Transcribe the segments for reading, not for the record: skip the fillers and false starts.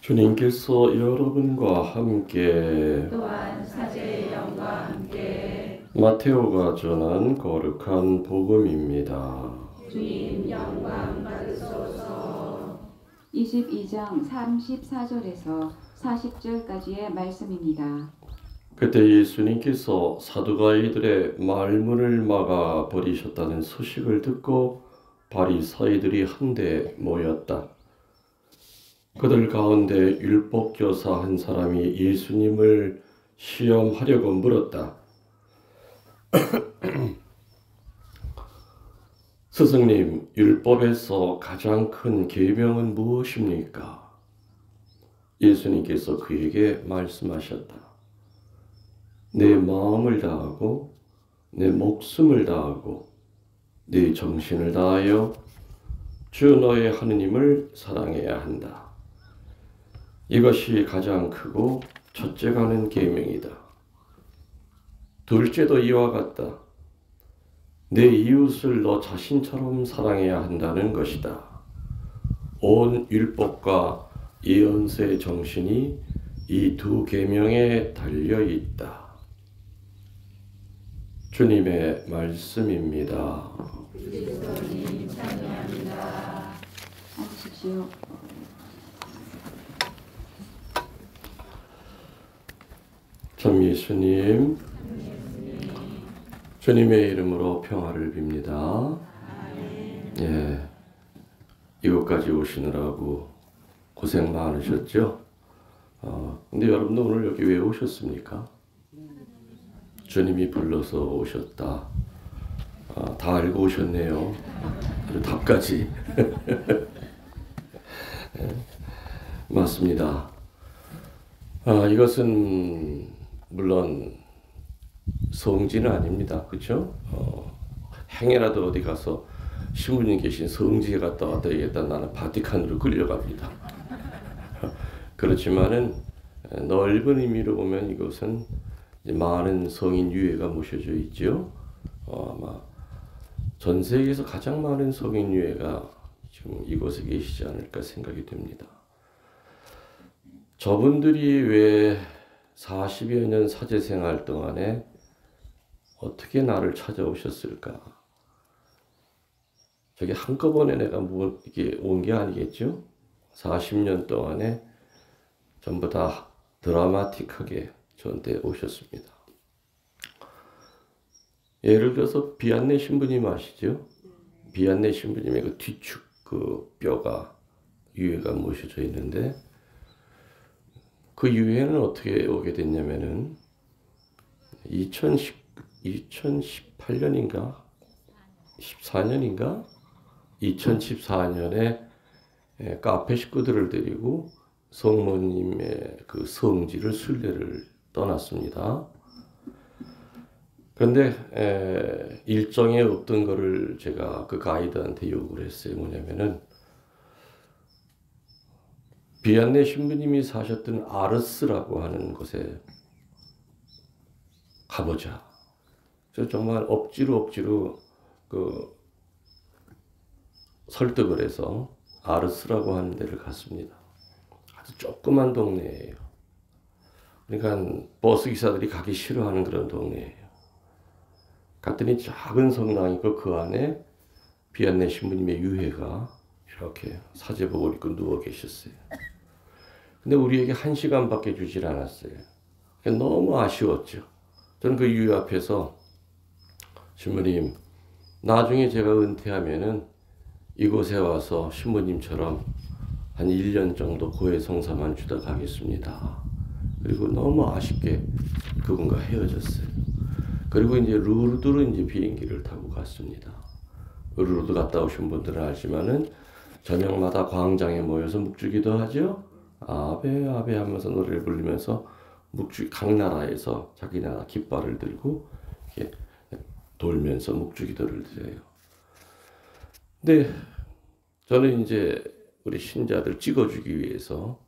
주님께서 여러분과 함께 또한 사제의 영과 함께 마테오가 전한 거룩한 복음입니다. 주님 영광 받으소서. 22장 34절에서 40절까지의 말씀입니다. 그때 예수님께서 사두가이들의 말문을 막아 버리셨다는 소식을 듣고 바리사이들이 한데 모였다. 그들 가운데 율법교사 한 사람이 예수님을 시험하려고 물었다. 스승님, 율법에서 가장 큰 계명은 무엇입니까? 예수님께서 그에게 말씀하셨다. 내 마음을 다하고 내 목숨을 다하고 내 정신을 다하여 주 너의 하느님을 사랑해야 한다. 이것이 가장 크고 첫째가는 계명이다. 둘째도 이와 같다. 내 이웃을 너 자신처럼 사랑해야 한다는 것이다. 온 율법과 예언서의 정신이 이 두 계명에 달려 있다. 주님의 말씀입니다. 그리스도님 찬양합니다. 앉으십시오. 참 예수님, 주님의 이름으로 평화를 빕니다. 예, 이곳까지 오시느라고 고생 많으셨죠? 근데 여러분도 오늘 여기 왜 오셨습니까? 주님이 불러서 오셨다. 다 알고 오셨네요. 아주 답까지. 맞습니다. 이것은 물론 성지는 아닙니다. 그렇죠? 행여라도 어디 가서 신부님 계신 성지에 갔다 왔다 얘기했다 나는 바티칸으로 끌려갑니다. 그렇지만은 넓은 의미로 보면 이것은 많은 성인 유해가 모셔져 있죠. 아마 전 세계에서 가장 많은 성인 유해가 지금 이곳에 계시지 않을까 생각이 됩니다. 저분들이 왜 40여 년 사제 생활 동안에 어떻게 나를 찾아오셨을까? 저게 한꺼번에 내가 이게 온 게 아니겠죠? 40년 동안에 전부 다 드라마틱하게 저한테 오셨습니다. 예를 들어서 비안내 신부님 아시죠? 비안내 신부님의 그 뒤축 그 뼈가 유해가 모셔져 있는데 그 유해는 어떻게 오게 됐냐면은 2018년인가 14년인가 2014년에 카페 식구들을 데리고 성모님의 그 성지를 순례를 떠났습니다. 그런데 일정에 없던 거를 제가 그 가이드한테 요구를 했어요. 뭐냐면은 비안내 신부님이 사셨던 아르스라고 하는 곳에 가보자. 그래서 정말 억지로 그 설득을 해서 아르스라고 하는 데를 갔습니다. 아주 조그만 동네예요. 그러니까 버스 기사들이 가기 싫어하는 그런 동네예요. 갔더니 작은 성당이 있고 그 안에 비안내 신부님의 유해가 이렇게 사제복을 입고 누워 계셨어요. 근데 우리에게 1시간밖에 주질 않았어요. 너무 아쉬웠죠. 저는 그 유해 앞에서 신부님, 나중에 제가 은퇴하면은 이곳에 와서 신부님처럼 한 1년 정도 고해성사만 주다 가겠습니다. 그리고 너무 아쉽게 그분과 헤어졌어요. 그리고 이제 루르드로 이제 비행기를 타고 갔습니다. 루르드 갔다 오신 분들은 알지만은 저녁마다 광장에 모여서 묵주기도 하죠. 아베 아베 하면서 노래를 부르면서 각 나라에서 자기 나라 깃발을 들고 이렇게 돌면서 묵주기도를 드려요. 근데 저는 이제 우리 신자들 찍어주기 위해서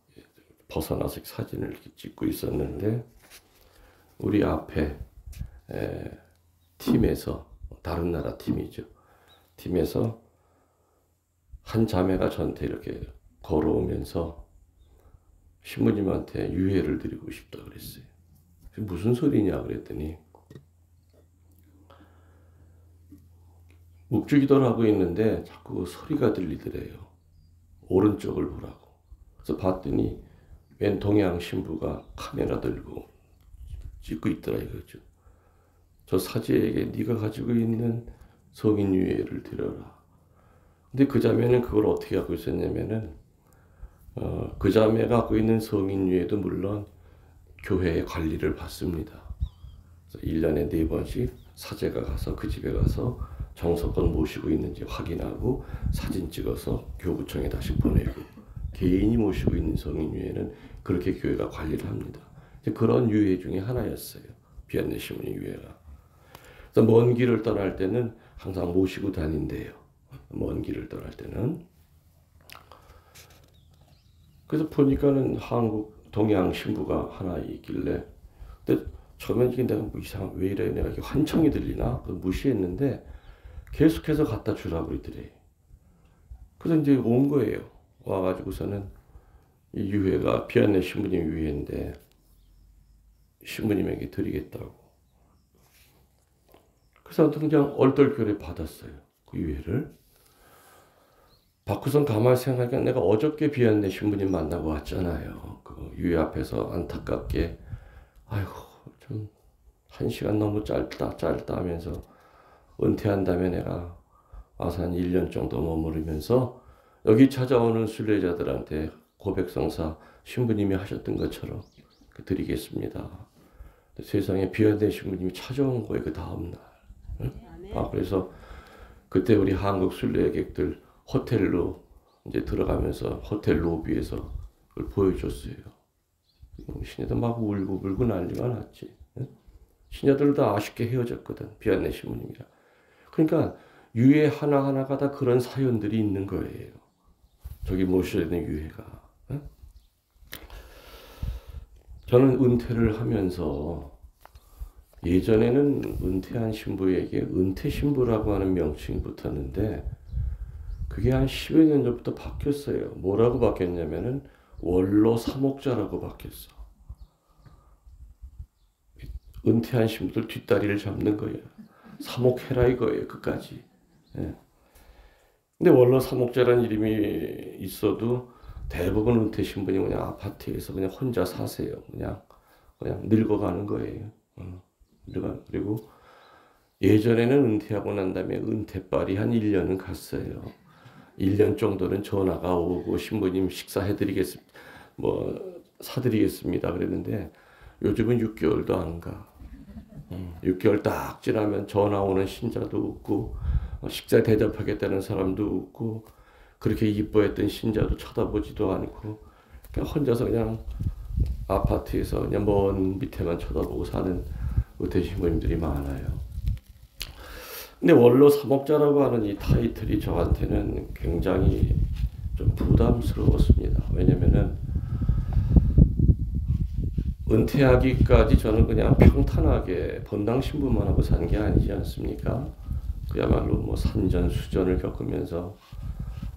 벗어나서 사진을 이렇게 찍고 있었는데 우리 앞에 팀에서 다른 나라 팀이죠. 팀에서 한 자매가 저한테 이렇게 걸어오면서 신부님한테 유해를 드리고 싶다 그랬어요. 무슨 소리냐 그랬더니 묵주기도를 하고 있는데 자꾸 소리가 들리더래요. 오른쪽을 보라고. 그래서 봤더니 웬 동양 신부가 카메라 들고 찍고 있더라 이거죠. 저 사제에게 네가 가지고 있는 성인 유해를 드려라. 근데 그 자매는 그걸 어떻게 갖고 있었냐면은 그 자매가 갖고 있는 성인 유해도 물론 교회의 관리를 받습니다. 그래서 1년에 4번씩 사제가 가서 그 집에 가서 정성껏 모시고 있는지 확인하고 사진 찍어서 교구청에 다시 보내고, 개인이 모시고 있는 성인 유해는 그렇게 교회가 관리를 합니다. 그런 유해 중에 하나였어요. 비안내 신부님 유해가. 그래서 먼 길을 떠날 때는 항상 모시고 다닌대요. 먼 길을 떠날 때는. 그래서 보니까는 한국 동양 신부가 하나 있길래, 근데 처음엔 이게 내가 뭐 이상한, 왜 이래, 내가 이렇게 환청이 들리나? 무시했는데 계속해서 갖다 주라고 그러더래. 그래서 이제 온 거예요. 와가지고서는 이 유해가 비안내 신부님 유해인데 신부님에게 드리겠다고. 그래서 그냥 얼떨결에 받았어요. 그 유해를. 받고선 가만히 생각하니까 내가 어저께 비안내 신부님 만나고 왔잖아요. 그 유해 앞에서 안타깝게 아이고 좀 1시간 너무 짧다 하면서 은퇴한 다음에 내가 와서 한 1년 정도 머무르면서 여기 찾아오는 순례자들한테 고백성사 신부님이 하셨던 것처럼 드리겠습니다. 세상에 비안내 신부님이 찾아온 거예요. 그 다음날. 그래서 그때 우리 한국 순례객들 호텔로 이제 들어가면서 호텔 로비에서 그걸 보여줬어요. 신녀들 막 울고 난리가 났지. 신녀들 다 아쉽게 헤어졌거든. 비안내 신부님이랑. 그러니까 유해 하나하나가 다 그런 사연들이 있는 거예요. 저기 모셔야 되는 유해가. 저는 은퇴를 하면서 예전에는 은퇴한 신부에게 은퇴 신부라고 하는 명칭이 붙었는데 그게 한 10여 년 전부터 바뀌었어요. 뭐라고 바뀌었냐면은 원로 사목자라고 바뀌었어. 은퇴한 신부들 뒷다리를 잡는 거예요. 사목해라 이거예요. 끝까지. 예. 근데 원로 사목자라는 이름이 있어도 대부분 은퇴 신부님 그냥 아파트에서 그냥 혼자 사세요. 그냥 늙어가는 거예요. 그리고 예전에는 은퇴하고 난 다음에 은퇴빨이 한 1년은 갔어요. 1년 정도는 전화가 오고 신부님 식사해드리겠습니다. 사드리겠습니다. 그랬는데 요즘은 6개월도 안 가. 6개월 딱 지나면 전화 오는 신자도 없고 식사 대접하겠다는 사람도 없고 그렇게 이뻐했던 신자도 쳐다보지도 않고 그냥 혼자서 그냥 아파트에서 그냥 먼 밑에만 쳐다보고 사는 은퇴 신부님들이 많아요. 근데 원로 사목자라고 하는 이 타이틀이 저한테는 굉장히 좀 부담스러웠습니다. 왜냐면은 은퇴하기까지 저는 그냥 평탄하게 본당 신부만 하고 산 게 아니지 않습니까? 그야말로 뭐 산전수전을 겪으면서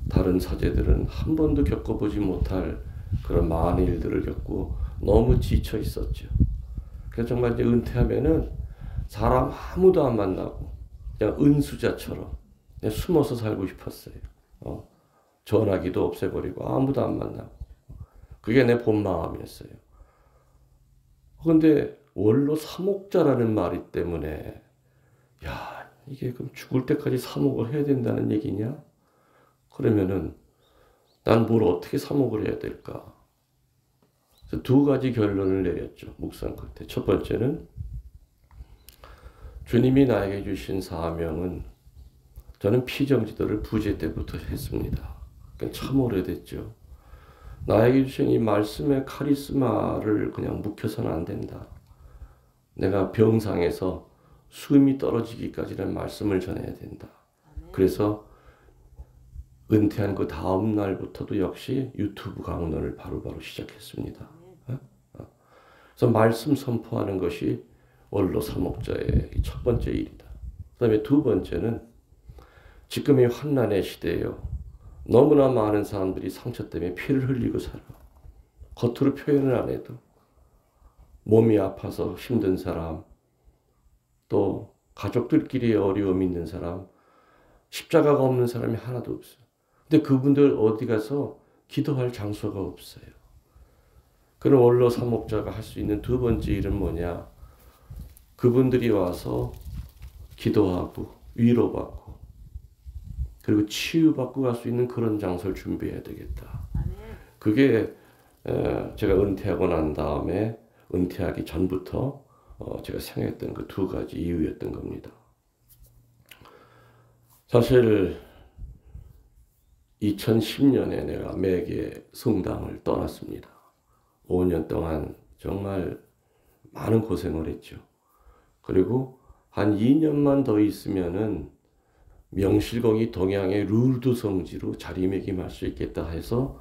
다른 사제들은 한 번도 겪어보지 못할 그런 많은 일들을 겪고 너무 지쳐 있었죠. 그래서 정말 이제 은퇴하면은 사람 아무도 안 만나고 그냥 은수자처럼 그냥 숨어서 살고 싶었어요. 전화기도 없애버리고 아무도 안 만나고. 그게 내 본 마음이었어요. 그런데 원로 사목자라는 말이 때문에 야 이게 그럼 죽을 때까지 사목을 해야 된다는 얘기냐? 그러면은 난 뭘 어떻게 사목을 해야 될까? 그래서 2가지 결론을 내렸죠. 묵상 끝에. 첫 번째는 주님이 나에게 주신 사명은 저는 피정지도를 부재 때부터 했습니다. 그러니까 참 오래됐죠. 나에게 주신 이 말씀의 카리스마를 그냥 묵혀서는 안 된다. 내가 병상에서 숨이 떨어지기까지는 말씀을 전해야 된다. 그래서 은퇴한 그 다음 날부터도 역시 유튜브 강론을 바로바로 시작했습니다. 그래서 말씀 선포하는 것이 원로 사목자의 첫 번째 일이다. 그 다음에 2번째는 지금의 환난의 시대예요. 너무나 많은 사람들이 상처 때문에 피를 흘리고 살아. 겉으로 표현을 안 해도 몸이 아파서 힘든 사람, 또 가족들끼리 어려움 있는 사람, 십자가가 없는 사람이 하나도 없어요. 근데 그분들 어디 가서 기도할 장소가 없어요. 그럼 원로 사목자가 할 수 있는 두 번째 일은 뭐냐? 그분들이 와서 기도하고 위로받고 그리고 치유받고 갈 수 있는 그런 장소를 준비해야 되겠다. 그게 제가 은퇴하고 난 다음에 은퇴하기 전부터 제가 생각했던 그 두 가지 이유였던 겁니다. 사실 2010년에 내가 매개 성당을 떠났습니다. 5년 동안 정말 많은 고생을 했죠. 그리고 한 2년만 더 있으면은 명실공히 동양의 루르드 성지로 자리매김할 수 있겠다 해서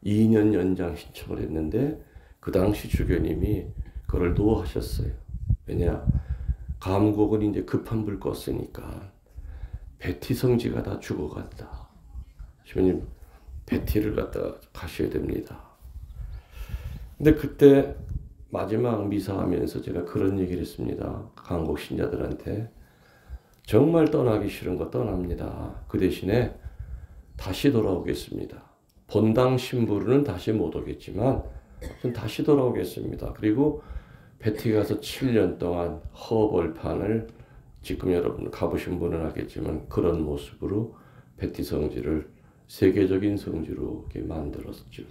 2년 연장 신청을 했는데 그 당시 주교님이 그걸 노하셨어요. 왜냐? 감곡은 이제 급한 불 껐으니까 베티 성지가 다 죽어간다. 주님 베티를 갖다 가셔야 됩니다. 근데 그때 마지막 미사하면서 제가 그런 얘기를 했습니다. 감곡 신자들한테 정말 떠나기 싫은 거 떠납니다. 그 대신에 다시 돌아오겠습니다. 본당 신부로는 다시 못 오겠지만 전 다시 돌아오겠습니다. 그리고 베티 가서 7년 동안 허벌판을 지금 여러분 가보신 분은 알겠지만 그런 모습으로 베티 성지를 세계적인 성지로 이렇게 만들었죠.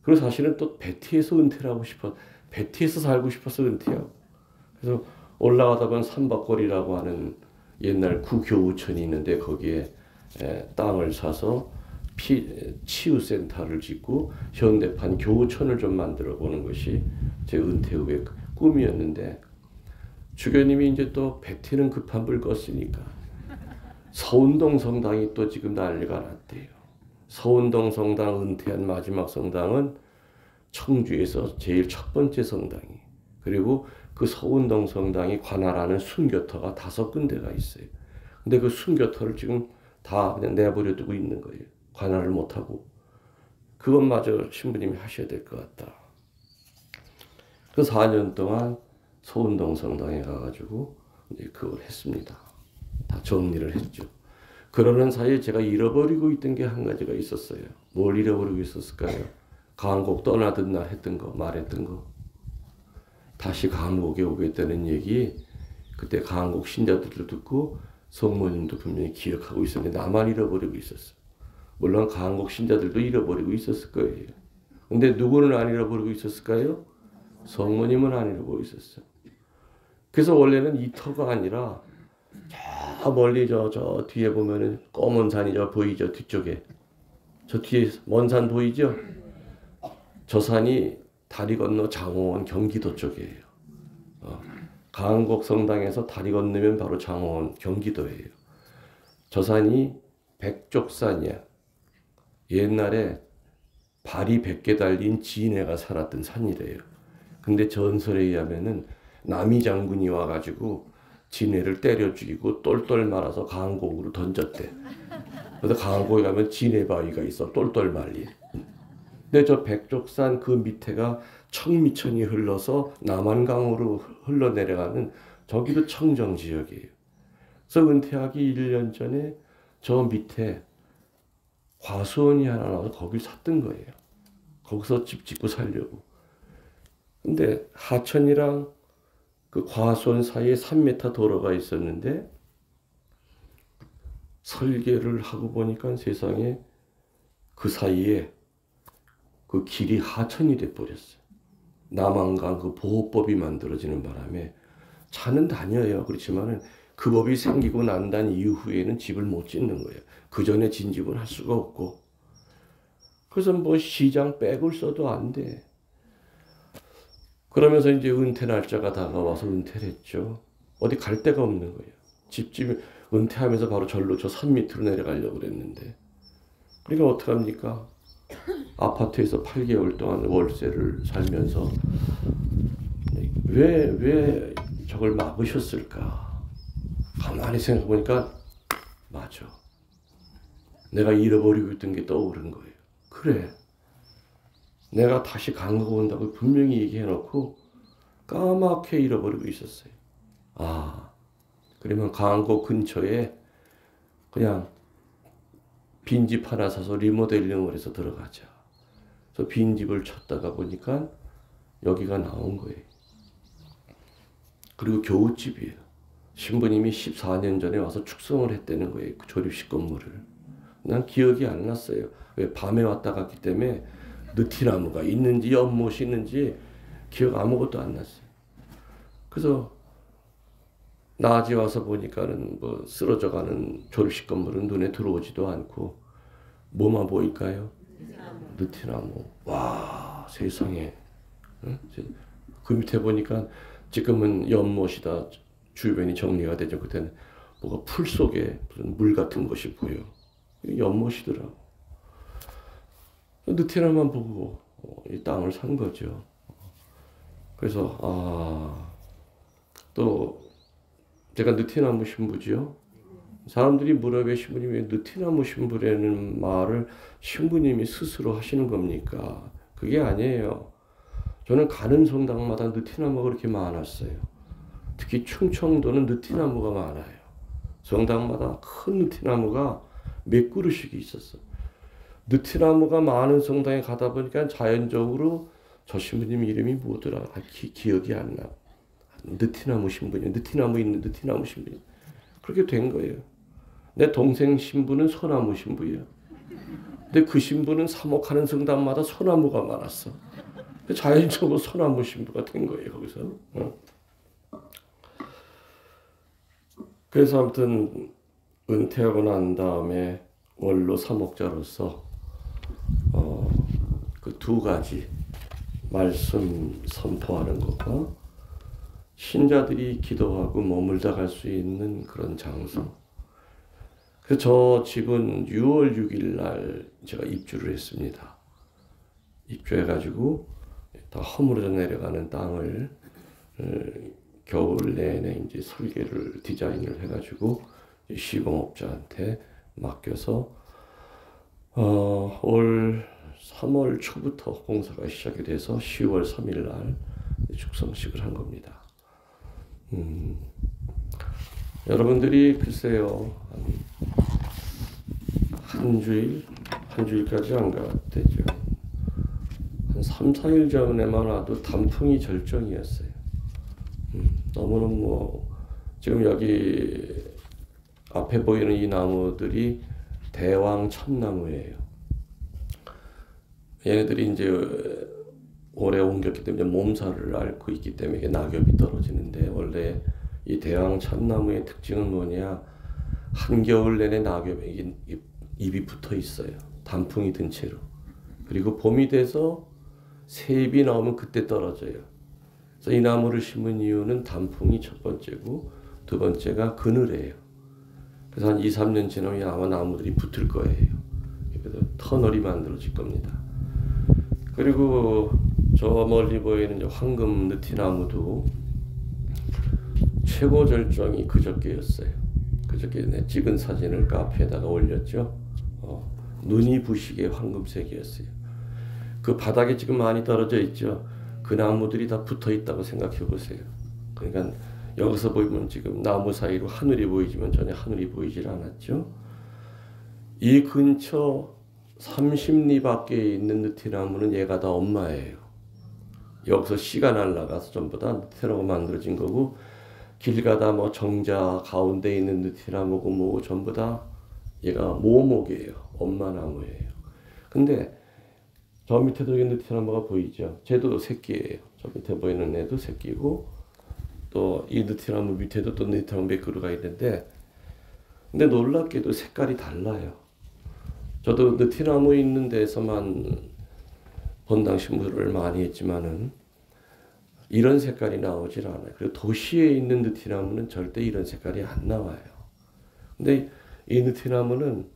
그리고 사실은 또 베티에서 은퇴를 하고 베티에서 살고 싶어서 은퇴하고. 그래서 올라가다 보면 삼박골이라고 하는 옛날 구교우천이 있는데 거기에 땅을 사서 치유센터를 짓고 현대판 교우천을 좀 만들어 보는 것이 제 은퇴 후의 꿈이었는데 주교님이 이제 또 베티는 급한 불 껐으니까 서운동 성당이 또 지금 난리가 났대요. 서운동 성당 은퇴한 마지막 성당은 청주에서 제일 첫 번째 성당이. 그리고 그 서운동 성당이 관할하는 순교터가 5군데가 있어요. 근데 그 순교터를 지금 다 그냥 내버려 두고 있는 거예요. 관할을 못하고. 그것마저 신부님이 하셔야 될 것 같다. 그 4년 동안 서운동 성당에 가가지고 이제 그걸 했습니다. 다 정리를 했죠. 그러는 사이에 제가 잃어버리고 있던 게 한 가지가 있었어요. 뭘 잃어버리고 있었을까요? 감곡 떠나던 날 했던 거, 말했던 거. 다시 감곡에 오겠다는 얘기, 그때 감곡 신자들도 듣고 성모님도 분명히 기억하고 있었는데 나만 잃어버리고 있었어요. 물론 감곡 신자들도 잃어버리고 있었을 거예요. 근데 누구는 안 잃어버리고 있었을까요? 성모님은 안 잃어버리고 있었어요. 그래서 원래는 이 터가 아니라 저 멀리 저 뒤에 보면은 검은 산이 저 보이죠? 뒤쪽에. 저 뒤에 먼 산 보이죠? 저 산이 다리 건너 장호원 경기도 쪽이에요. 감곡 성당에서 다리 건너면 바로 장호원 경기도예요. 저 산이 백족산이야. 옛날에 발이 100개 달린 진해가 살았던 산이래요. 근데 전설에 의하면은 남이 장군이 와가지고 진해를 때려 죽이고 똘똘 말아서 감곡으로 던졌대. 그래서 감곡에 가면 진해 바위가 있어. 똘똘 말린. 근데 저 백족산 그 밑에가 청미천이 흘러서 남한강으로 흘러내려가는 저기도 청정 지역이에요. 그래서 은퇴하기 1년 전에 저 밑에 과수원이 하나 나와서 거길 샀던 거예요. 거기서 집 짓고 살려고. 근데 하천이랑 그 과수원 사이에 3m 도로가 있었는데 설계를 하고 보니까 세상에 그 사이에 그 길이 하천이 돼버렸어요. 남한강 그 보호법이 만들어지는 바람에 차는 다녀요. 그렇지만은 그 법이 생기고 난 이후에는 집을 못 짓는 거예요. 그 전에 진 집은 할 수가 없고. 그래서 뭐 시장 백을 써도 안 돼. 그러면서 이제 은퇴 날짜가 다가와서 은퇴를 했죠. 어디 갈 데가 없는 거예요. 집집 은퇴하면서 바로 절로 저 산 밑으로 내려가려고 그랬는데. 그러니까 어떡합니까? 아파트에서 8개월 동안 월세를 살면서 왜 저걸 막으셨을까? 가만히 생각해 보니까 맞아. 내가 잃어버리고 있던 게 떠오른 거예요. 그래. 내가 다시 강거 온다고 분명히 얘기해놓고 까맣게 잃어버리고 있었어요. 아, 그러면 강거 근처에 그냥 빈집 하나 사서 리모델링을 해서 들어가자. 그래서 빈집을 찾다가 보니까 여기가 나온 거예요. 그리고 겨우집이에요. 신부님이 14년 전에 와서 축성을 했다는 거예요. 그 조립식 건물을. 난 기억이 안 났어요. 왜 밤에 왔다 갔기 때문에 느티나무가 있는지 연못이 있는지 기억 아무것도 안 났어요. 그래서 낮에 와서 보니까는 뭐 쓰러져가는 조립식 건물은 눈에 들어오지도 않고 뭐만 보일까요? 느티나무. 와, 세상에. 응? 그 밑에 보니까 지금은 연못이다. 주변이 정리가 되죠. 그때는 뭐가 풀 속에 무슨 물 같은 것이 보여. 연못이더라고. 느티나무만 보고 이 땅을 산 거죠. 그래서 또 제가 느티나무 신부지요. 사람들이 물어요. 왜 신부님이 왜 느티나무 신부라는 말을 신부님이 스스로 하시는 겁니까? 그게 아니에요. 저는 가는 성당마다 느티나무가 그렇게 많았어요. 특히 충청도는 느티나무가 많아요. 성당마다 큰 느티나무가 몇 그루씩 있었어. 느티나무가 많은 성당에 가다 보니까 자연적으로 저 신부님 이름이 뭐더라? 기억이 안 나. 느티나무 신부님, 느티나무 있는 느티나무 신부님. 그렇게 된 거예요. 내 동생 신부는 소나무 신부예요. 근데 그 신부는 사목하는 성당마다 소나무가 많았어. 자연적으로 소나무 신부가 된 거예요, 거기서. 그래서 아무튼 은퇴하고 난 다음에 원로 사목자로서 그 두 가지 말씀 선포하는 것과 신자들이 기도하고 머물다 갈 수 있는 그런 장소. 그래서 저 집은 6월 6일 날 제가 입주를 했습니다. 입주해가지고 다 허물어져 내려가는 땅을 겨울 내내 이제 설계를 디자인을 해가지고 시공업자한테 맡겨서 올 3월 초부터 공사가 시작이 돼서 10월 3일 날 축성식을 한 겁니다. 여러분들이 글쎄요 한 주일까지 안 갔대죠. 한 3, 4일 전에만 와도 단풍이 절정이었어요. 너무너무 지금 여기 앞에 보이는 이 나무들이 대왕 참나무예요. 얘네들이 이제 오래 옮겼기 때문에 몸살을 앓고 있기 때문에 이게 낙엽이 떨어지는데 원래 이 대왕 참나무의 특징은 뭐냐? 한겨울 내내 낙엽이 잎이 붙어 있어요. 단풍이 든 채로. 그리고 봄이 돼서 새잎이 나오면 그때 떨어져요. 그래서 이 나무를 심은 이유는 단풍이 첫 번째고 두 번째가 그늘이에요. 그래서 한 2, 3년 지나면 아마 나무들이 붙을 거예요. 그래서 터널이 만들어질 겁니다. 그리고 저 멀리 보이는 황금 느티나무도 최고 절정이 그저께였어요. 그저께 내 찍은 사진을 카페에다가 올렸죠. 눈이 부시게 황금색이었어요. 그 바닥에 지금 많이 떨어져 있죠. 그 나무들이 다 붙어 있다고 생각해 보세요. 그러니까 여기서 보이면 지금 나무 사이로 하늘이 보이지만 전혀 하늘이 보이질 않았죠. 이 근처 30리 밖에 있는 느티나무는 얘가 다 엄마예요. 여기서 씨가 날라가서 전부 다 느티나무 만들어진 거고 길 가다 뭐 정자 가운데 있는 느티나무고 뭐 전부 다 얘가 모목이에요. 엄마 나무예요. 근데 저 밑에도 느티나무가 보이죠. 쟤도 새끼예요. 저 밑에 보이는 애도 새끼고 또 이 느티나무 밑에도 또 느티나무 몇 그루가 있는데 근데 놀랍게도 색깔이 달라요. 저도 느티나무 있는 데서만 본당 신부를 많이 했지만은 이런 색깔이 나오질 않아요. 그리고 도시에 있는 느티나무는 절대 이런 색깔이 안 나와요. 근데 이 느티나무는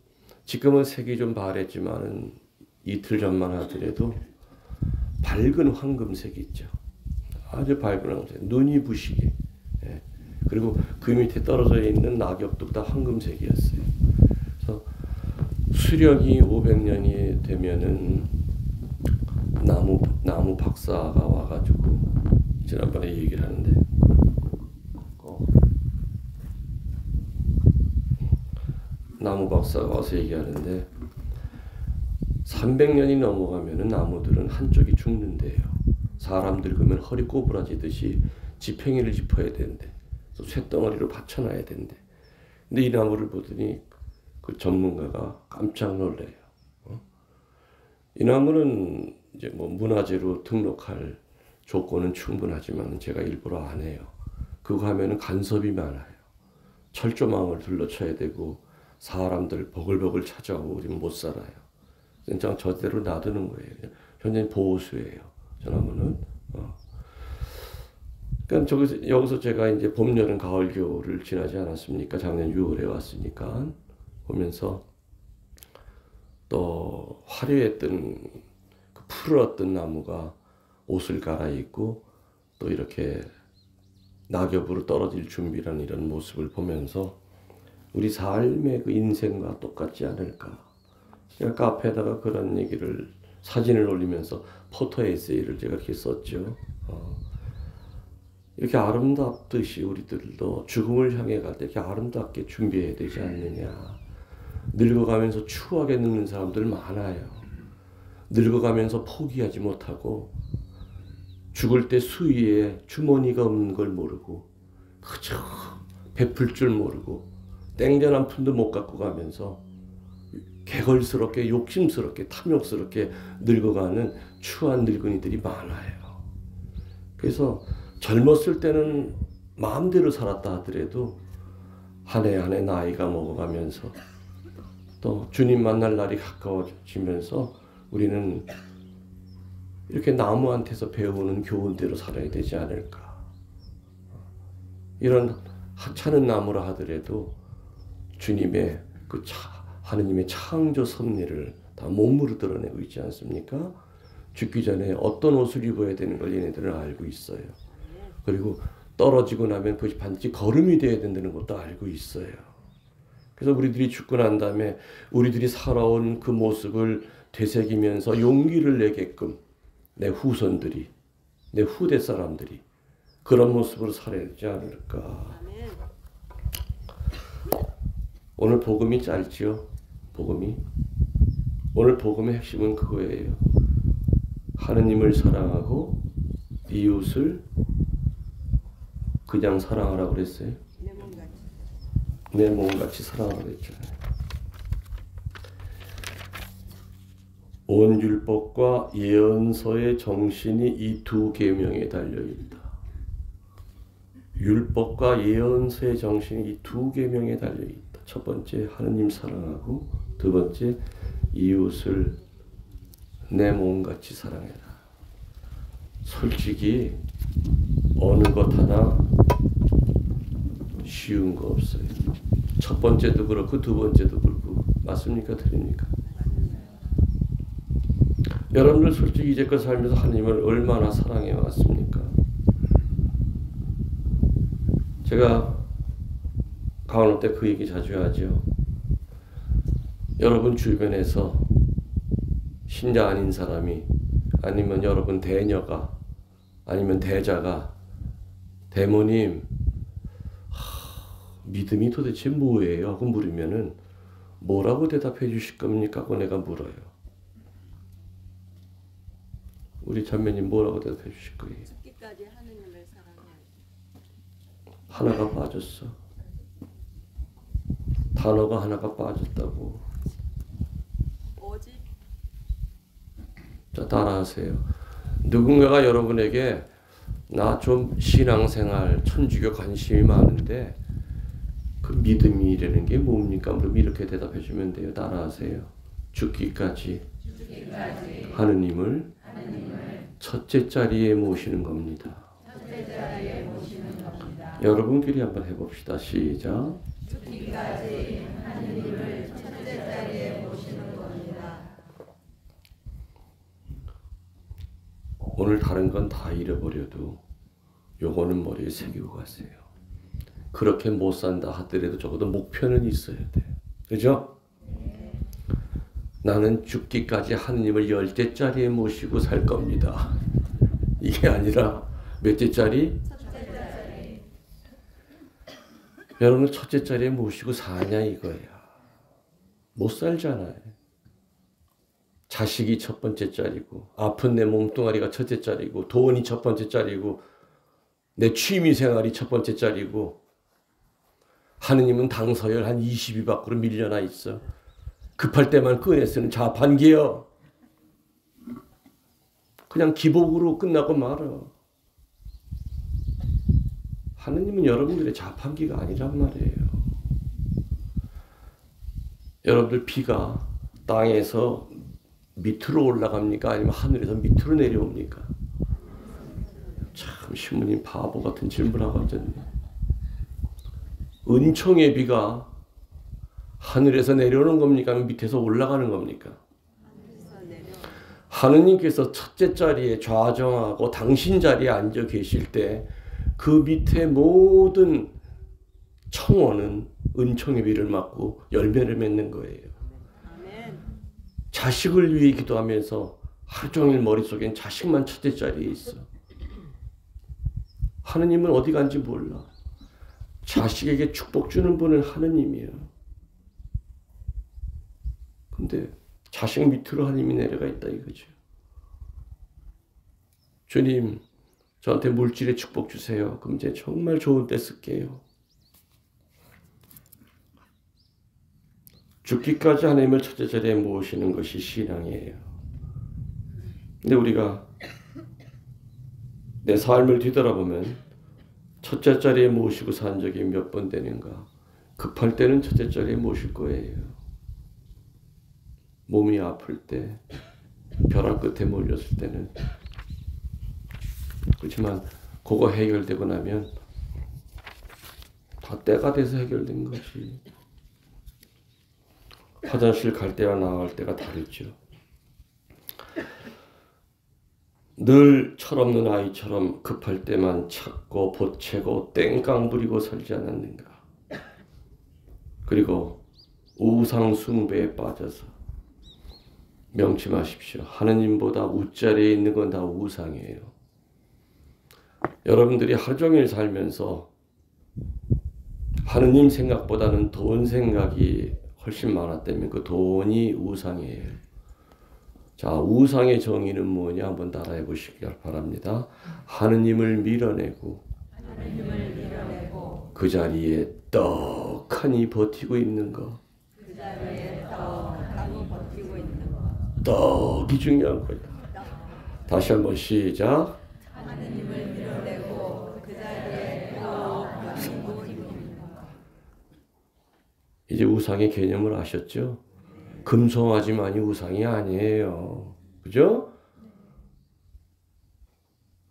지금은 색이 좀 바랬지만은 이틀 전만 하더라도 밝은 황금색이 있죠. 아주 밝은 황금색. 눈이 부시게. 예. 그리고 그 밑에 떨어져 있는 낙엽도 다 황금색이었어요. 그래서 수령이 500년이 되면은 나무 나무 박사가 와가지고 지난번에 얘기를 하는데 나무 박사가 와서 얘기하는데 300년이 넘어가면은 나무들은 한쪽이 죽는데요. 사람 늙으면 허리 꼬부라지듯이 지팽이를 짚어야 된대. 쇳덩어리로 받쳐놔야 된대. 근데 이 나무를 보더니 그 전문가가 깜짝 놀래요. 이 나무는 이제 뭐 문화재로 등록할 조건은 충분하지만 제가 일부러 안 해요. 그거 하면은 간섭이 많아요. 철조망을 둘러쳐야 되고 사람들 버글버글 찾아오고 우리는 못 살아요. 그냥 저대로 놔두는 거예요. 현재 보호수예요. 저 나무는. 그러니까 여기서 제가 이제 봄, 여름, 가을, 겨울을 지나지 않았습니까? 작년 6월에 왔으니까 보면서 또 화려했던 그 푸르렀던 나무가 옷을 갈아입고 또 이렇게 낙엽으로 떨어질 준비라는 이런 모습을 보면서 우리 삶의 그 인생과 똑같지 않을까. 제가 카페에다가 그런 얘기를 사진을 올리면서 포토 에세이를 제가 이렇게 썼죠. 이렇게 아름답듯이 우리들도 죽음을 향해 갈 때 이렇게 아름답게 준비해야 되지 않느냐. 늙어가면서 추하게 늙는 사람들 많아요. 늙어가면서 포기하지 못하고 죽을 때 수위에 주머니가 없는 걸 모르고 그저 베풀 줄 모르고 땡전 한 푼도 못 갖고 가면서 개걸스럽게 욕심스럽게 탐욕스럽게 늙어가는 추한 늙은이들이 많아요. 그래서 젊었을 때는 마음대로 살았다 하더라도 한 해 한 해 나이가 먹어가면서 또 주님 만날 날이 가까워지면서 우리는 이렇게 나무한테서 배우는 교훈대로 살아야 되지 않을까. 이런 하찮은 나무라 하더라도 주님의 그 하느님의 창조 섭리를 다 몸으로 드러내고 있지 않습니까? 죽기 전에 어떤 옷을 입어야 되는 걸 얘네들은 알고 있어요. 그리고 떨어지고 나면 그것이 반드시 거름이 되어야 된다는 것도 알고 있어요. 그래서 우리들이 죽고 난 다음에 우리들이 살아온 그 모습을 되새기면서 용기를 내게끔 내 후손들이, 내 후대 사람들이 그런 모습으로 살아야 되지 않을까. 오늘 복음이 짧지요. 복음이. 오늘 복음의 핵심은 그거예요. 하느님을 사랑하고 이웃을 그냥 사랑하라고 그랬어요. 내 몸같이 사랑하라고 그랬잖아요. 온 율법과 예언서의 정신이 이 두 계명에 달려있다. 율법과 예언서의 정신이 이 두 계명에 달려있다. 첫 번째 하느님 사랑하고 두 번째 이웃을 내 몸같이 사랑해라. 솔직히 어느 것 하나 쉬운 거 없어요. 첫 번째도 그렇고 두 번째도 그렇고. 맞습니까? 틀립니까? 여러분들 솔직히 이제껏 살면서 하나님을 얼마나 사랑해 왔습니까? 제가 강원도 때 그 얘기 자주 하죠. 여러분 주변에서 신자 아닌 사람이 아니면 여러분 대녀가 아니면 대자가 대모님 믿음이 도대체 뭐예요? 하고 물으면은 뭐라고 대답해 주실 겁니까? 하고 내가 물어요. 우리 자매님 뭐라고 대답해 주실 거예요? 죽기까지 하느님을 사랑해. 하나가 빠졌어. 단어가 하나가 빠졌다고. 오직 자, 따라하세요. 누군가가 여러분에게 나 좀 신앙생활, 천주교 관심이 많은데 그 믿음이라는 게 뭡니까? 그럼 이렇게 대답해 주면 돼요. 따라하세요. 죽기까지 하느님을 첫째 자리에 모시는 겁니다. 여러분끼리 한번 해봅시다. 시작. 죽기까지 하느님을 첫째 자리에 모시는 겁니다. 오늘 다른 건 다 잃어버려도 요거는 머리에 새기고 가세요. 그렇게 못 산다 하더라도 적어도 목표는 있어야 돼. 그죠? 나는 죽기까지 하느님을 10제짜리에 모시고 살 겁니다. 이게 아니라 몇제짜리? 첫째짜리. 여러분 첫째짜리에 모시고 사냐 이거야. 못 살잖아요. 자식이 첫 번째짜리고, 아픈 내 몸뚱아리가 첫째짜리고, 돈이 첫 번째짜리고, 내 취미생활이 첫 번째짜리고, 하느님은 당서열 한 20위 밖으로 밀려나 있어. 급할 때만 꺼내 쓰는 자판기요. 그냥 기복으로 끝나고 말아. 하느님은 여러분들의 자판기가 아니란 말이에요. 여러분들 피가 땅에서 밑으로 올라갑니까? 아니면 하늘에서 밑으로 내려옵니까? 참 신부님 바보 같은 질문하고 앉았네. 은총의 비가 하늘에서 내려오는 겁니까? 아니면 밑에서 올라가는 겁니까? 하느님께서 첫째 자리에 좌정하고 당신 자리에 앉아 계실 때 그 밑에 모든 청원은 은총의 비를 맞고 열매를 맺는 거예요. 자식을 위해 기도하면서 하루 종일 머릿속엔 자식만 첫째 자리에 있어. 하느님은 어디 간지 몰라. 자식에게 축복 주는 분은 하느님이에요. 근데 자식 밑으로 하느님이 내려가 있다 이거죠. 주님, 저한테 물질의 축복 주세요. 그럼 이제 정말 좋은 때 쓸게요. 죽기까지 하나님을 첫째 자리에 모시는 것이 신앙이에요. 근데 우리가 내 삶을 뒤돌아보면 첫째 자리에 모시고 산 적이 몇 번 되는가? 급할 때는 첫째 자리에 모실 거예요. 몸이 아플 때, 벼랑 끝에 몰렸을 때는. 그렇지만 그거 해결되고 나면 다 때가 돼서 해결된 것이. 화장실 갈 때와 나갈 때가 다르죠. 늘 철없는 아이처럼 급할 때만 찾고 보채고 땡깡 부리고 살지 않았는가. 그리고 우상 숭배에 빠져서 명심하십시오. 하느님보다 웃자리에 있는 건 다 우상이에요. 여러분들이 하루 종일 살면서 하느님 생각보다는 돈 생각이 훨씬 많았다면 그 돈이 우상이에요. 자, 우상의 정의는 뭐냐 한번 따라해 보시기 바랍니다. 하느님을 밀어내고 그 자리에 떡하니 버티고 있는 거. 그 자리에 떡하니 버티고 있는 거. 떡이 중요한 거야. 다시 한번 시작. 하느님을 밀어내고 그 자리에 떡하니 버티고 있는 거. 이제 우상의 개념을 아셨죠? 금송아지만이 우상이 아니에요. 그죠?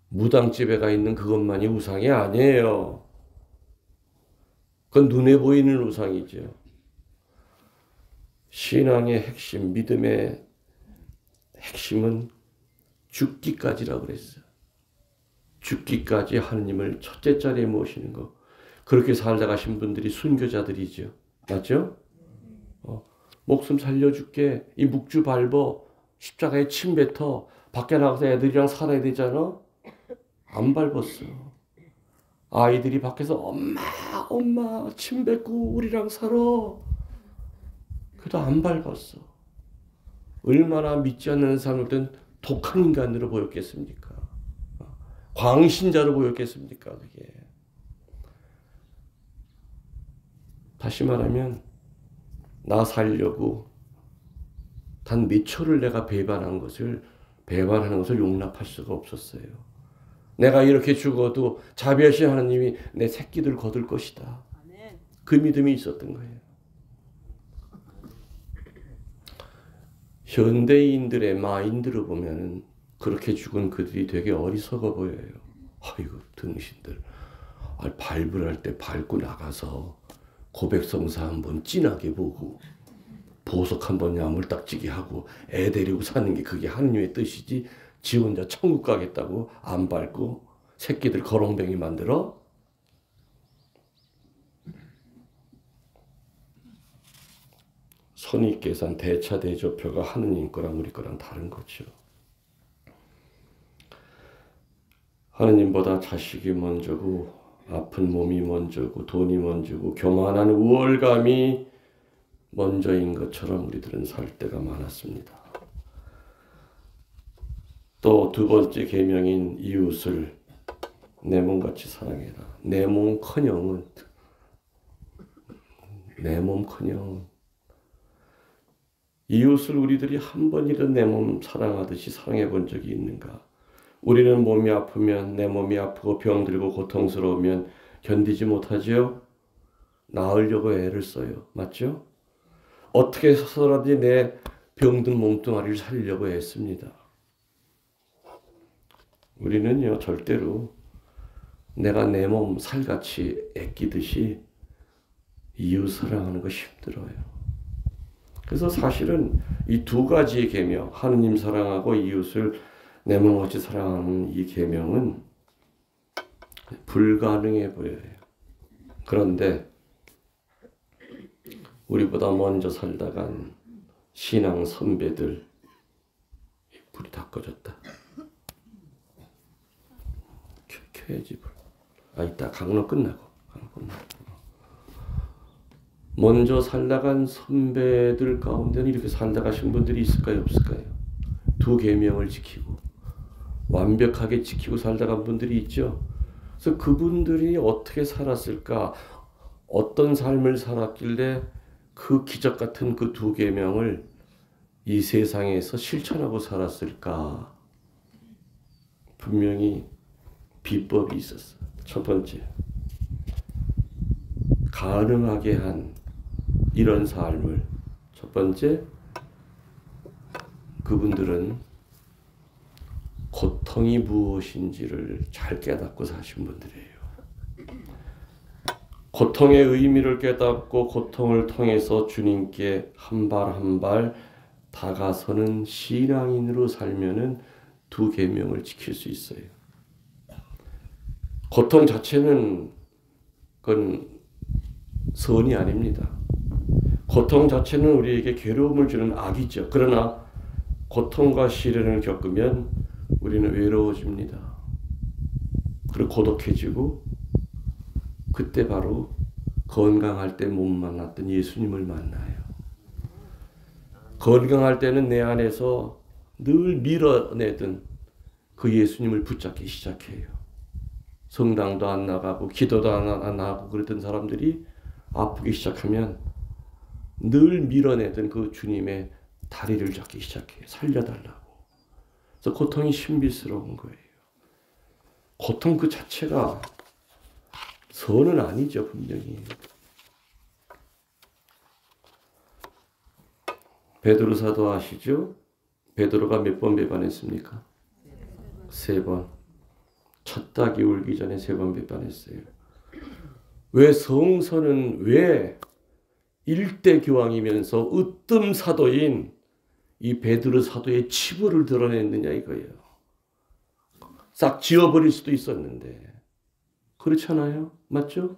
무당집에 가 있는 그것만이 우상이 아니에요. 그건 눈에 보이는 우상이죠. 신앙의 핵심, 믿음의 핵심은 죽기까지라고 그랬어요. 죽기까지 하느님을 첫째 자리에 모시는 거. 그렇게 살다 가신 분들이 순교자들이죠. 맞죠? 목숨 살려줄게. 이 묵주 밟어. 십자가에 침 뱉어. 밖에 나가서 애들이랑 살아야 되잖아. 안 밟았어. 아이들이 밖에서 엄마 침 뱉고 우리랑 살아. 그래도 안 밟았어. 얼마나 믿지 않는 사람들은 독한 인간으로 보였겠습니까? 광신자로 보였겠습니까? 그게. 다시 말하면 나 살려고 단 몇 초를 내가 배반하는 것을 용납할 수가 없었어요. 내가 이렇게 죽어도 자비하신 하나님이 내 새끼들 거둘 것이다. 그 믿음이 있었던 거예요. 현대인들의 마인드로 보면 그렇게 죽은 그들이 되게 어리석어 보여요. 아이고 등신들. 밟으랄 때 밟고 나가서 고백성사 한번 진하게 보고 보석 한번 야물딱지게 하고 애 데리고 사는 게 그게 하느님의 뜻이지 지 혼자 천국 가겠다고 안 밟고 새끼들 거렁뱅이 만들어? 선입계산, 대차대조표가 하느님 거랑 우리 거랑 다른 거죠. 하느님보다 자식이 먼저고 아픈 몸이 먼저고 돈이 먼저고 교만한 우월감이 먼저인 것처럼 우리들은 살 때가 많았습니다. 또 두 번째 계명인 이웃을 내 몸같이 사랑해라. 내 몸커녕 이웃을 우리들이 한 번이라도 내 몸 사랑하듯이 사랑해 본 적이 있는가? 우리는 몸이 아프면 내 몸이 아프고 병들고 고통스러우면 견디지 못하죠? 나으려고 애를 써요. 맞죠? 어떻게 해서라도 내 병든 몸뚱아리를 살리려고 애씁니다. 우리는요 절대로 내가 내 몸 살같이 아끼듯이 이웃 사랑하는 거 힘들어요. 그래서 사실은 이 두 가지의 계명, 하느님 사랑하고 이웃을 내 몸같이 사랑하는 이 계명은 불가능해 보여요. 그런데 우리보다 먼저 살다간 신앙 선배들 불이 다 꺼졌다. 켜야지 불. 이따 강로 끝나고. 먼저 살다간 선배들 가운데는 이렇게 살다 가신 분들이 있을까요? 없을까요? 두 계명을 지키고 완벽하게 지키고 살다간 분들이 있죠. 그래서 그분들이 어떻게 살았을까? 어떤 삶을 살았길래 그 기적 같은 그 두 계명을 이 세상에서 실천하고 살았을까? 분명히 비법이 있었어. 첫 번째, 가능하게 한 이런 삶을 첫 번째, 그분들은 고통이 무엇인지를 잘 깨닫고 사신 분들이에요. 고통의 의미를 깨닫고 고통을 통해서 주님께 한 발 한 발 다가서는 신앙인으로 살면은 두 계명을 지킬 수 있어요. 고통 자체는 그건 선이 아닙니다. 고통 자체는 우리에게 괴로움을 주는 악이죠. 그러나 고통과 시련을 겪으면 우리는 외로워집니다. 그리고 고독해지고 그때 바로 건강할 때 못 만났던 예수님을 만나요. 건강할 때는 내 안에서 늘 밀어내던 그 예수님을 붙잡기 시작해요. 성당도 안 나가고 기도도 안 하고 그랬던 사람들이 아프기 시작하면 늘 밀어내던 그 주님의 다리를 잡기 시작해요. 살려달라고. 그래서 고통이 신비스러운 거예요. 고통 그 자체가 선은 아니죠, 분명히. 베드로 사도 아시죠? 베드로가 몇 번 배반했습니까? 3번. 첫 닭이 울기 전에 3번 배반했어요. 왜 성서는 왜 일대 교황이면서 으뜸 사도인 이 베드로 사도의 치부를 드러냈느냐 이거예요. 싹 지워버릴 수도 있었는데 그렇잖아요. 맞죠?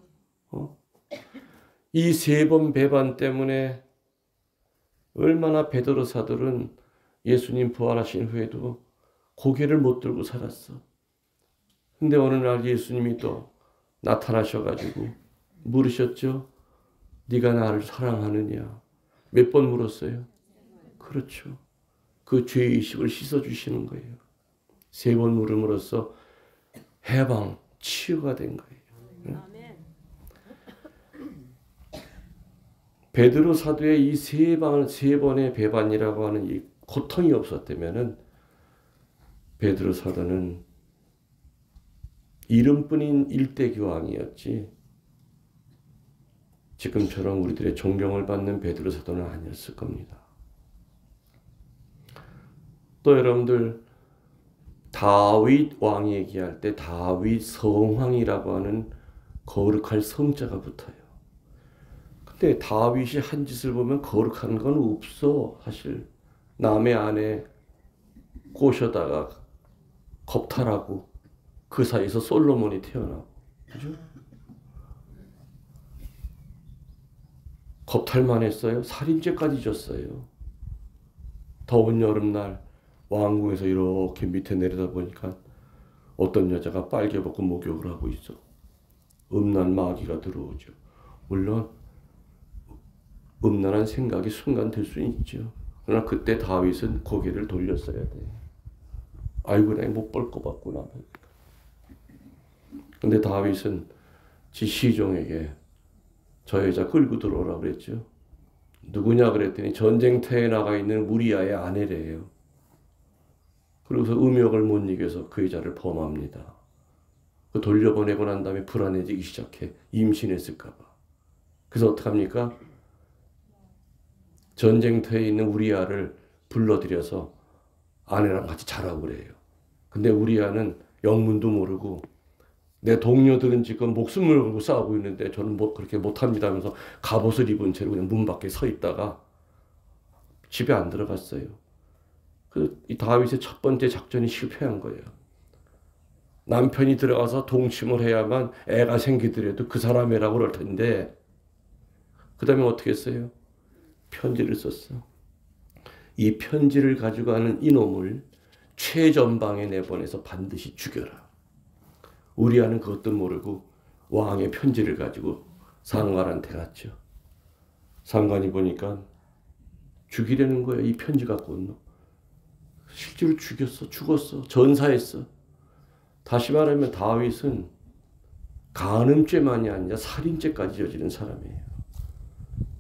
이 3번 배반 때문에 얼마나 베드로 사도는 예수님 부활하신 후에도 고개를 못 들고 살았어. 근데 어느 날 예수님이 또 나타나셔가지고 물으셨죠. 네가 나를 사랑하느냐? 몇 번 물었어요? 그렇죠. 그 죄의식을 씻어주시는 거예요. 3번 물음으로써 해방, 치유가 된 거예요. 베드로 사도의 이 3번의 배반이라고 하는 이 고통이 없었다면은 베드로 사도는 이름뿐인 일대 교황이었지 지금처럼 우리들의 존경을 받는 베드로 사도는 아니었을 겁니다. 또 여러분들 다윗 왕이 얘기할 때 다윗 성왕이라고 하는 거룩할 성자가 붙어요. 근데 다윗이 한 짓을 보면 거룩한 건 없어. 사실 남의 아내 꼬셔다가 겁탈하고 그 사이에서 솔로몬이 태어나고 그죠? 겁탈만 했어요. 살인죄까지 졌어요. 더운 여름날 왕궁에서 이렇게 밑에 내려다보니까 어떤 여자가 빨개 벗고 목욕을 하고 있어. 음란 마귀가 들어오죠. 물론 음란한 생각이 순간 들 수 있죠. 그러나 그때 다윗은 고개를 돌렸어야 돼. 아이고 내가 못 볼 것 같구나. 근데 다윗은 지 시종에게 저 여자 끌고 들어오라고 그랬죠. 누구냐 그랬더니 전쟁터에 나가 있는 우리아의 아내래요. 그러고서 음욕을 못 이겨서 그 여자를 범합니다. 그 돌려보내고 난 다음에 불안해지기 시작해. 임신했을까 봐. 그래서 어떡합니까? 전쟁터에 있는 우리아를 불러들여서 아내랑 같이 자라고 그래요. 근데 우리아는 영문도 모르고 내 동료들은 지금 목숨을 걸고 싸우고 있는데 저는 뭐 그렇게 못합니다 하면서 갑옷을 입은 채로 그냥 문 밖에 서 있다가 집에 안 들어갔어요. 이 다윗의 첫 번째 작전이 실패한 거예요. 남편이 들어가서 동침을 해야만 애가 생기더라도 그 사람이라고 그럴 텐데 그 다음에 어떻게 했어요? 편지를 썼어. 이 편지를 가지고 가는 이놈을 최전방에 내보내서 반드시 죽여라. 우리아는 그것도 모르고 왕의 편지를 가지고 상관한테 갔죠. 상관이 보니까 죽이려는 거예요. 이 편지 갖고 온 놈. 실제로 죽었어. 전사했어. 다시 말하면 다윗은 간음죄만이 아니라 살인죄까지 저지른 사람이에요.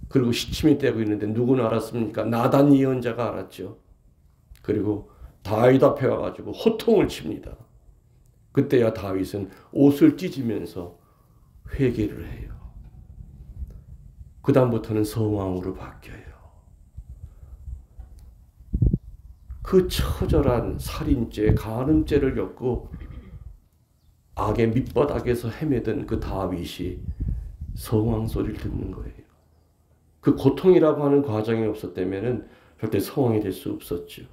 그리고 시침이 떼고 있는데 누구는 알았습니까? 나단 예언자가 알았죠. 그리고 다윗 앞에 와가지고 호통을 칩니다. 그때야 다윗은 옷을 찢으면서 회개를 해요. 그 다음부터는 성왕으로 바뀌어요. 그 처절한 살인죄, 간음죄를 겪고 악의 밑바닥에서 헤매던 그 다윗이 성왕 소리를 듣는 거예요. 그 고통이라고 하는 과정이 없었다면 절대 성왕이 될 수 없었죠.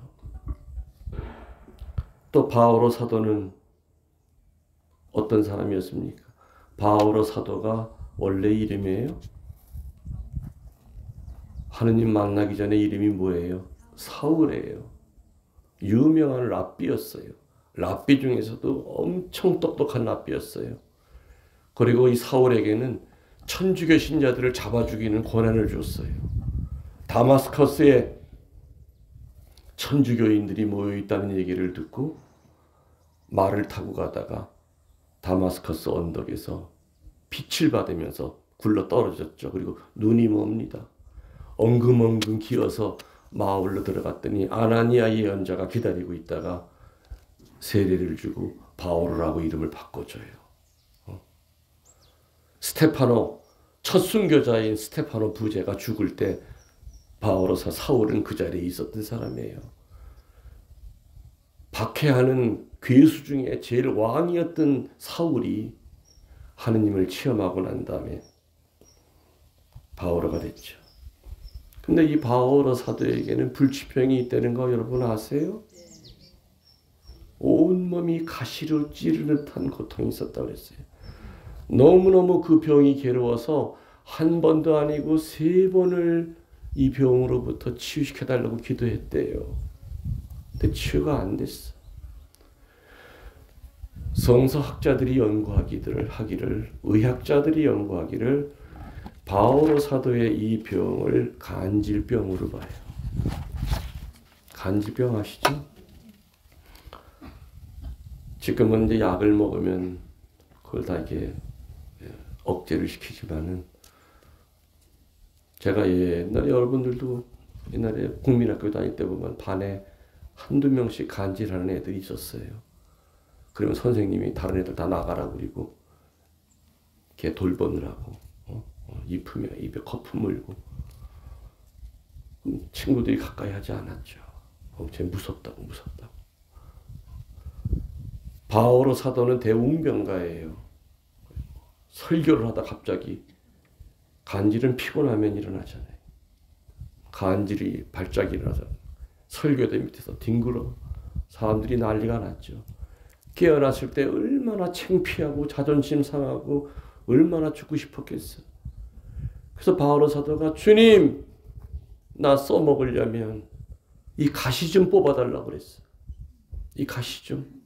또 바오로 사도는 어떤 사람이었습니까? 바오로 사도가 원래 이름이에요? 하느님 만나기 전에 이름이 뭐예요? 사울이에요. 유명한 랍비였어요. 랍비 중에서도 엄청 똑똑한 랍비였어요. 그리고 이 사울에게는 천주교 신자들을 잡아 죽이는 권한을 줬어요. 다마스커스에 천주교인들이 모여 있다는 얘기를 듣고 말을 타고 가다가 다마스커스 언덕에서 빛을 받으면서 굴러 떨어졌죠. 그리고 눈이 멉니다. 엉금엉금 기어서 마을로 들어갔더니 아나니아 예언자가 기다리고 있다가 세례를 주고 바오로라고 이름을 바꿔줘요. 스테파노, 첫 순교자인 스테파노 부제가 죽을 때 바오로사 사울은 그 자리에 있었던 사람이에요. 박해하는 괴수 중에 제일 왕이었던 사울이 하느님을 체험하고 난 다음에 바오로가 됐죠. 근데 이 바오로 사도에게는 불치병이 있다는 거 여러분 아세요? 온몸이 가시로 찌르는 듯한 고통이 있었다고 그랬어요. 너무너무 그 병이 괴로워서 한 번도 아니고 3번을 이 병으로부터 치유시켜달라고 기도했대요. 근데 치유가 안 됐어. 성서학자들이 하기를 의학자들이 연구하기를 바오로 사도의 이 병을 간질병으로 봐요. 간질병 아시죠? 지금은 이제 약을 먹으면 그걸 다 이렇게 억제를 시키지만은 제가 옛날에 여러분들도 옛날에 국민학교 다닐 때 보면 반에 한두 명씩 간질하는 애들이 있었어요. 그러면 선생님이 다른 애들 다 나가라고 그리고 걔 돌보느라고 입으며 입에 거품 물고 친구들이 가까이 하지 않았죠. 쟤 무섭다고. 바오로 사도는 대웅병가예요. 설교를 하다 갑자기 간질은 피곤하면 일어나잖아요. 간질이 발작이 일어나잖아요. 설교대 밑에서 뒹굴어 사람들이 난리가 났죠. 깨어났을 때 얼마나 창피하고 자존심 상하고 얼마나 죽고 싶었겠어. 그래서 바오로 사도가 주님, 나 써먹으려면 이 가시 좀 뽑아달라고 그랬어. 이 가시 좀.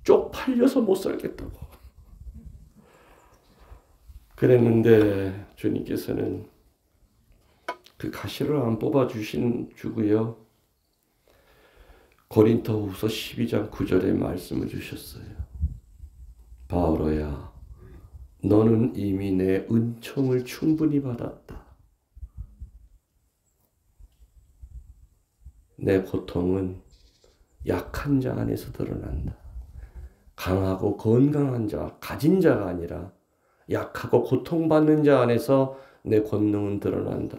쪽팔려서 못 살겠다고. 그랬는데 주님께서는 그 가시를 안 뽑아주고요. 고린도후서 12장 9절에 말씀을 주셨어요. 바오로야, 너는 이미 내 은총을 충분히 받았다. 내 고통은 약한 자 안에서 드러난다. 강하고 건강한 자, 가진 자가 아니라 약하고 고통받는 자 안에서 내 권능은 드러난다.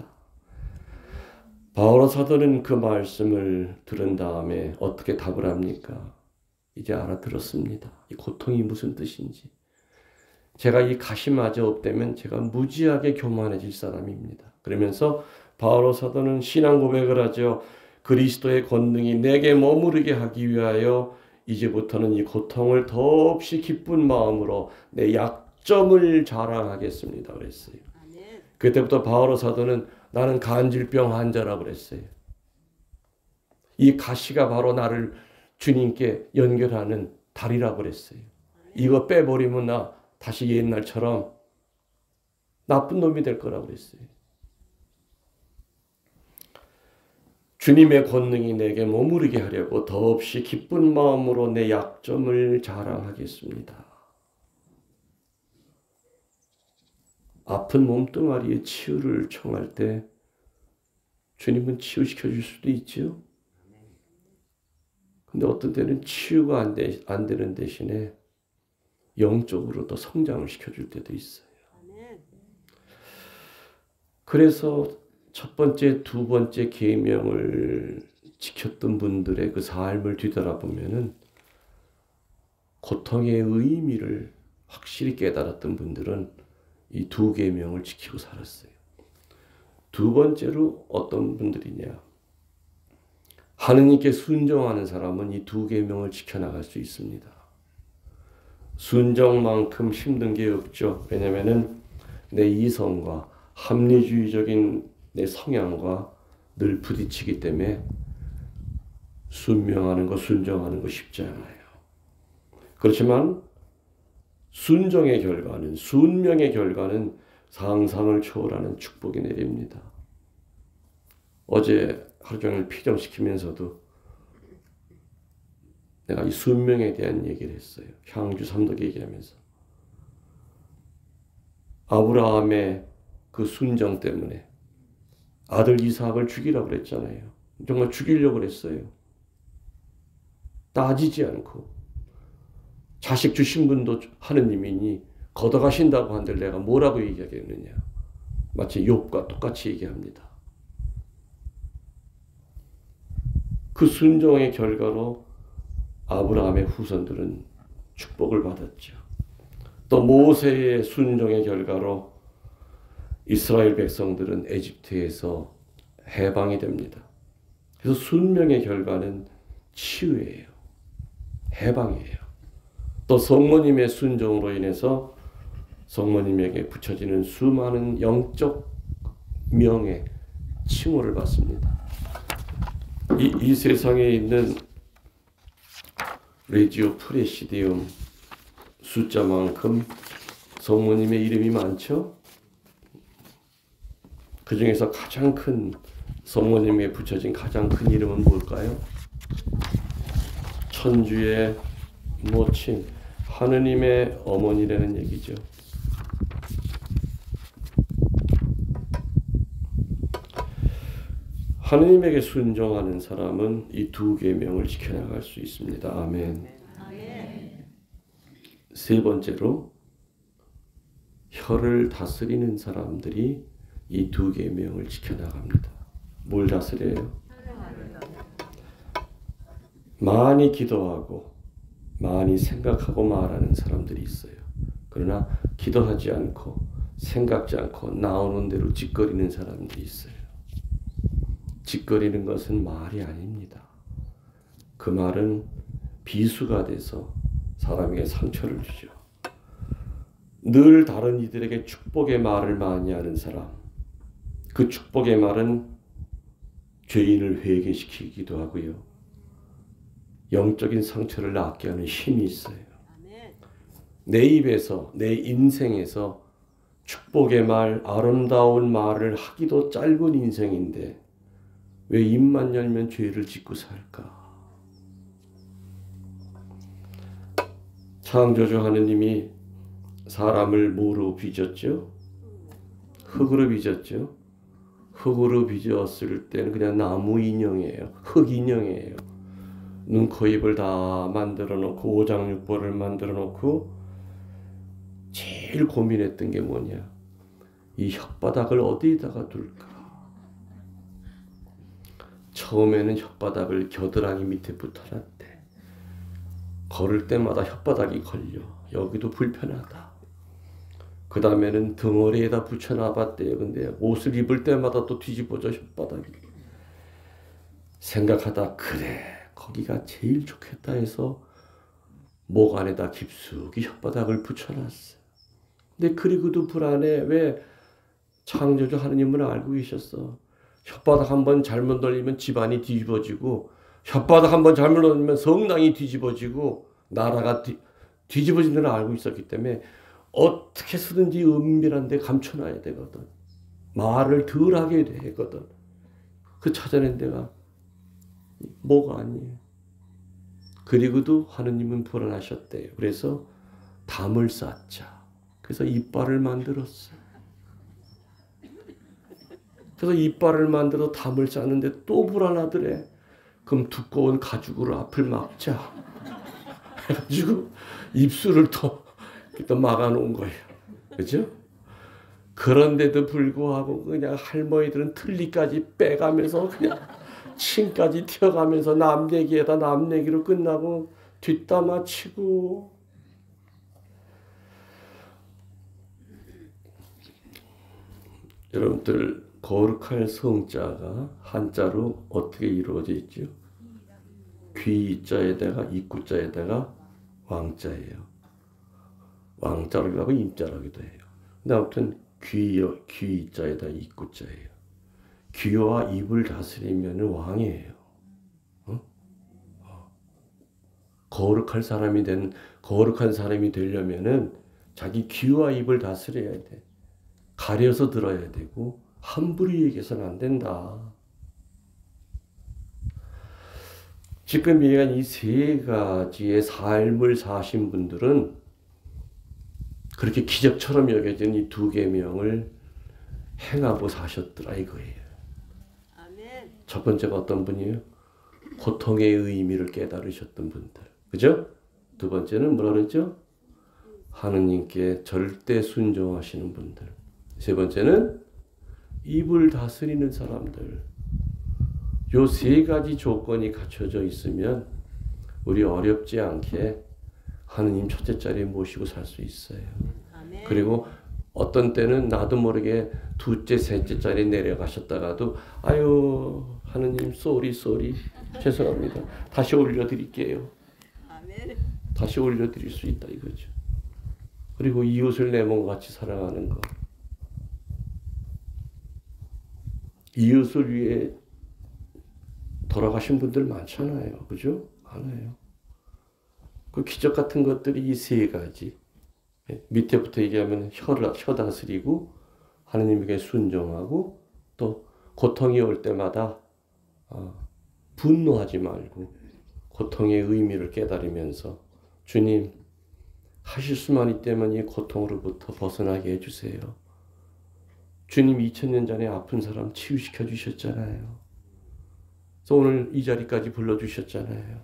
바오로 사도는 그 말씀을 들은 다음에 어떻게 답을 합니까? 이제 알아들었습니다. 이 고통이 무슨 뜻인지. 제가 이 가시마저 없다면 제가 무지하게 교만해질 사람입니다. 그러면서 바오로 사도는 신앙 고백을 하죠. 그리스도의 권능이 내게 머무르게 하기 위하여 이제부터는 이 고통을 더없이 기쁜 마음으로 내 약점을 자랑하겠습니다. 그랬어요. 그때부터 바오로 사도는 나는 간질병 환자라고 그랬어요. 이 가시가 바로 나를 주님께 연결하는 다리라고 그랬어요. 이거 빼버리면 나 다시 옛날처럼 나쁜 놈이 될 거라고 그랬어요. 주님의 권능이 내게 머무르게 하려고 더없이 기쁜 마음으로 내 약점을 자랑하겠습니다. 아픈 몸뚱아리의 치유를 청할 때 주님은 치유시켜 줄 수도 있죠. 근데 어떤 때는 치유가 안 되는 대신에 영적으로 더 성장을 시켜줄 때도 있어요. 그래서 첫 번째, 두 번째 계명을 지켰던 분들의 그 삶을 뒤돌아보면은 고통의 의미를 확실히 깨달았던 분들은 이 두 계명을 지키고 살았어요. 두 번째로 어떤 분들이냐? 하느님께 순종하는 사람은 이 두 계명을 지켜나갈 수 있습니다. 순종만큼 힘든 게 없죠. 왜냐하면은 내 이성과 합리주의적인 내 성향과 늘 부딪히기 때문에 순명하는 거, 순종하는 거 쉽지 않아요. 그렇지만 순종의 결과는, 순명의 결과는 상상을 초월하는 축복이 내립니다. 어제 하루 종일 피정시키면서도 내가 이 순명에 대한 얘기를 했어요. 향주 삼독 얘기하면서. 아브라함의 그 순종 때문에 아들 이삭을 죽이라고 그랬잖아요. 정말 죽이려고 그랬어요. 따지지 않고. 자식 주신 분도 하느님이니 걷어가신다고 한들 내가 뭐라고 얘기하겠느냐. 마치 욥과 똑같이 얘기합니다. 그 순종의 결과로 아브라함의 후손들은 축복을 받았죠. 또 모세의 순종의 결과로 이스라엘 백성들은 에집트에서 해방이 됩니다. 그래서 순명의 결과는 치유예요. 해방이에요. 또 성모님의 순종으로 인해서 성모님에게 붙여지는 수많은 영적 명예, 칭호를 받습니다. 이 세상에 있는 레지오 프레시디움 숫자만큼 성모님의 이름이 많죠? 그 중에서 가장 큰 성모님에게 붙여진 가장 큰 이름은 뭘까요? 천주의 모친, 하느님의 어머니라는 얘기죠. 하느님에게 순종하는 사람은 이 두 계명을 지켜나갈 수 있습니다. 아멘. 세 번째로 혀를 다스리는 사람들이 이 두 계명을 지켜나갑니다. 뭘 다스려요? 많이 기도하고 많이 생각하고 말하는 사람들이 있어요. 그러나 기도하지 않고 생각지 않고 나오는 대로 짓거리는 사람들이 있어요. 짓거리는 것은 말이 아닙니다. 그 말은 비수가 돼서 사람에게 상처를 주죠. 늘 다른 이들에게 축복의 말을 많이 하는 사람. 그 축복의 말은 죄인을 회개시키기도 하고요. 영적인 상처를 낫게 하는 힘이 있어요. 아멘. 내 입에서, 내 인생에서 축복의 말, 아름다운 말을 하기도 짧은 인생인데 왜 입만 열면 죄를 짓고 살까? 창조주 하느님이 사람을 뭐로 빚었죠? 흙으로 빚었죠. 흙으로 빚었을 때는 그냥 나무 인형이에요. 흙 인형이에요. 눈, 코, 입을 다 만들어 놓고 오장육부를 만들어 놓고 제일 고민했던 게 뭐냐? 이 혓바닥을 어디에다가 둘까? 처음에는 혓바닥을 겨드랑이 밑에 붙여놨대. 걸을 때마다 혓바닥이 걸려. 여기도 불편하다. 그 다음에는 덩어리에다 붙여놔봤대요. 근데 옷을 입을 때마다 또 뒤집어져 혓바닥이. 생각하다 그래 거기가 제일 좋겠다 해서 목 안에다 깊숙이 혓바닥을 붙여놨어. 근데 그리고도 불안해. 왜? 창조주 하느님은 알고 계셨어. 혓바닥 한번 잘못 돌리면 집안이 뒤집어지고 혓바닥 한번 잘못 돌리면 성당이 뒤집어지고 나라가 뒤집어진 걸 알고 있었기 때문에 어떻게 쓰든지 은밀한 데 감춰놔야 되거든. 말을 덜 하게 되거든. 그 찾아낸 데가 뭐가 아니에요. 그리고도 하느님은 불안하셨대요. 그래서 담을 쌓자. 그래서 이빨을 만들었어요. 그래서 이빨을 만들어 담을 쌓는데 또 불안하더래. 그럼 두꺼운 가죽으로 앞을 막자. 해가지고 입술을 또 막아놓은 거예요. 그죠? 그런데도 불구하고 그냥 할머니들은 틀니까지 빼가면서 그냥 침까지 튀어가면서 남 얘기에다 남 얘기로 끝나고 뒷담화 치고. 여러분들 거룩할 성자가 한자로 어떻게 이루어져 있죠? 귀자에다가 입구자에다가 왕자예요. 왕자라기도 하고 임자라기도 해요. 근데 아무튼 귀자에다 입구자예요. 귀와 입을 다스리면 왕이에요. 거룩한 사람이 되려면은 자기 귀와 입을 다스려야 돼. 가려서 들어야 되고 함부로 얘기해서는 안 된다. 지금 얘기한 이 세 가지의 삶을 사신 분들은 그렇게 기적처럼 여겨진 이 두 계명을 행하고 사셨더라 이거예요. 아멘. 첫 번째가 어떤 분이에요? 고통의 의미를 깨달으셨던 분들. 그죠? 두 번째는 뭐라 그랬죠? 하느님께 절대 순종하시는 분들. 세 번째는 입을 다스리는 사람들. 요 세 가지 조건이 갖춰져 있으면 우리 어렵지 않게 하느님 첫째 자리에 모시고 살 수 있어요. 아멘. 그리고 어떤 때는 나도 모르게 둘째, 셋째 자리에 내려가셨다가도 아유 하느님 쏘리 죄송합니다. 다시 올려드릴게요. 아멘. 다시 올려드릴 수 있다 이거죠. 그리고 이웃을 내 몸과 같이 사랑하는 것. 이웃을 위해 돌아가신 분들 많잖아요. 그죠? 많아요. 그 기적 같은 것들이 이 세 가지. 밑에부터 얘기하면 혀 다스리고 하느님에게 순종하고 또 고통이 올 때마다 분노하지 말고 고통의 의미를 깨달으면서 주님 하실 수만 있다면 이 고통으로부터 벗어나게 해주세요. 주님 2000년 전에 아픈 사람 치유시켜 주셨잖아요. 그래서 오늘 이 자리까지 불러주셨잖아요.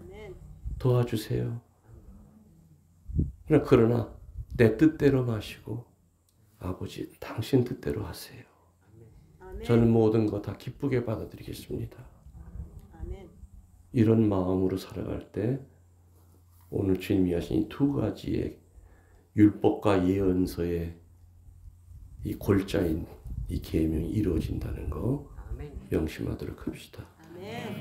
아멘. 도와주세요. 그러나 내 뜻대로 마시고 아버지 당신 뜻대로 하세요. 아멘. 저는 모든 거 다 기쁘게 받아들이겠습니다. 아멘. 이런 마음으로 살아갈 때 오늘 주님이 하신 이 두 가지의 율법과 예언서의 이 골자인 이 계명이 이루어진다는 거 명심하도록 합시다. 아멘.